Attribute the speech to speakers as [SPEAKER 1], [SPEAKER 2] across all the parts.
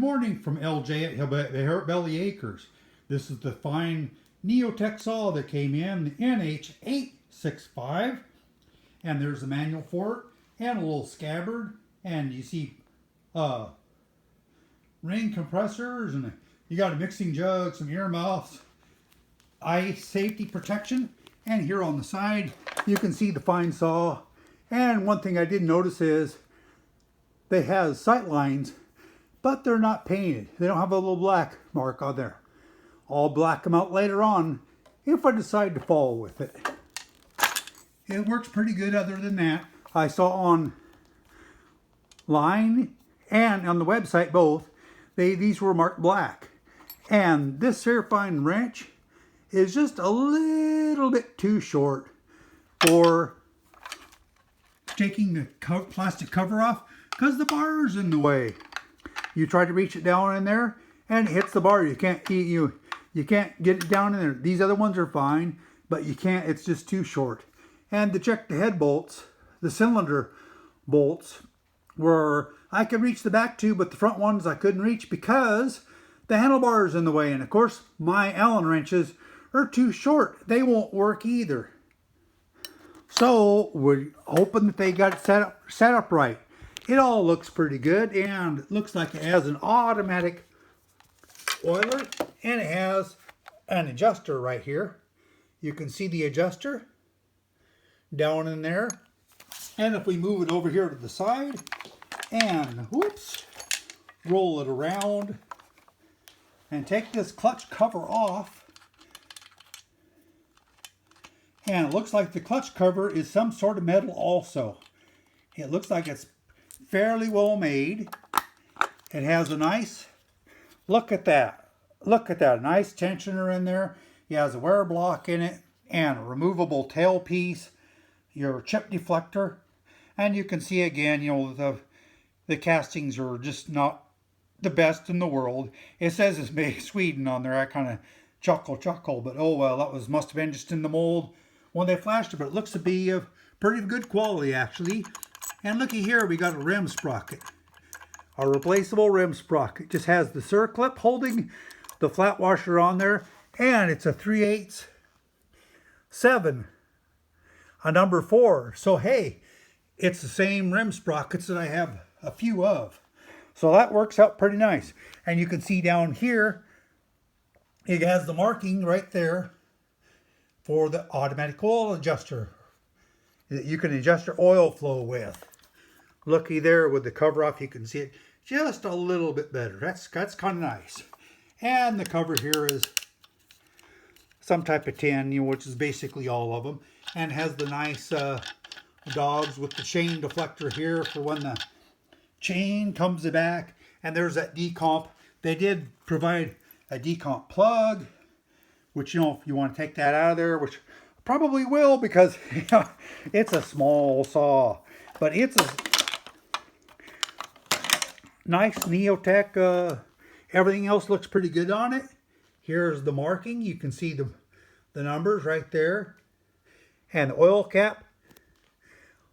[SPEAKER 1] morning from LJ at Belly Acres. This is the fine Neotech saw that came in, the NH865. And there's the manual for it, and a little scabbard. And you see ring compressors, and you got a mixing jug, some earmuffs, eye safety protection. And here on the side, you can see the fine saw. And one thing I did notice is they have sight lines, but they're not painted. They don't have a little black mark on there. I'll black them out later on if I decide to follow with it. It works pretty good other than that. I saw online and on the website both, these were marked black. And this here fine wrench is just a little bit too short for taking the plastic cover off because the bar is in the way. You try to reach it down in there and it hits the bar. You can't get it down in there. These other ones are fine, but you can't. It's just too short. And to check the head bolts, the cylinder bolts were, I could reach the back two, but the front ones I couldn't reach because the handlebar is in the way. And of course, my Allen wrenches are too short. They won't work either. So we're hoping that they got it set up right. It all looks pretty good, and it looks like it has an automatic oiler, and it has an adjuster right here. You can see the adjuster down in there. And if we move it over here to the side and whoops, roll it around and take this clutch cover off, and it looks like the clutch cover is some sort of metal also. It looks like it's fairly well made. It has a nice, look at that, a nice tensioner in there. It has a wear block in it and a removable tailpiece, your chip deflector, and you can see again, you know, the castings are just not the best in the world. It says it's made in Sweden on there. I kind of chuckle, but oh well, that must have been just in the mold when they flashed it, but it looks to be of pretty good quality actually. And looky here, we got a rim sprocket, a replaceable rim sprocket. It just has the circlip holding the flat washer on there, and it's a 3/8 7, a number 4. So hey, it's the same rim sprockets that I have a few of. So that works out pretty nice. And you can see down here, it has the marking right there for the automatic oil adjuster that you can adjust your oil flow with. Looky there with the cover off, you can see it just a little bit better. That's kind of nice. And the cover here is some type of tin, you know, which is basically all of them, and has the nice dogs with the chain deflector here for when the chain comes back. And there's that decomp. They did provide a decomp plug, which, you know, if you want to take that out of there, which I probably will because you know, it's a small saw, but it's a nice Neotech. Everything else looks pretty good on it. Here's the marking. You can see the numbers right there. And the oil cap.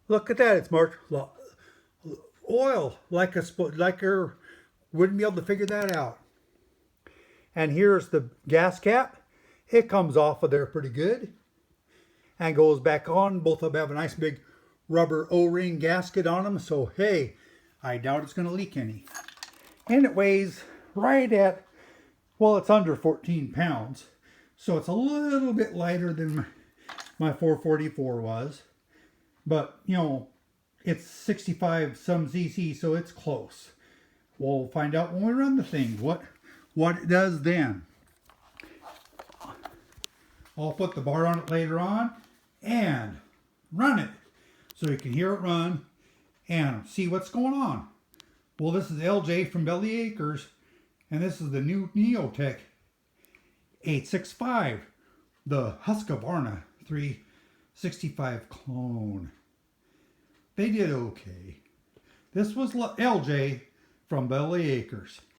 [SPEAKER 1] Look at that. It's marked oil. Like wouldn't be able to figure that out. And here's the gas cap. It comes off of there pretty good. And goes back on. Both of them have a nice big rubber O-ring gasket on them. So hey, I doubt it's going to leak any. And it weighs right at, well, it's under 14 pounds. So it's a little bit lighter than my 444 was. But, you know, it's 65 some cc, so it's close. We'll find out when we run the thing, what it does then. I'll put the bar on it later on and run it so you can hear it run and see what's going on. Well, this is LJ from Belly Acres, and this is the new Neotech 865, the Husqvarna 365 clone. They did okay. This was LJ from Belly Acres.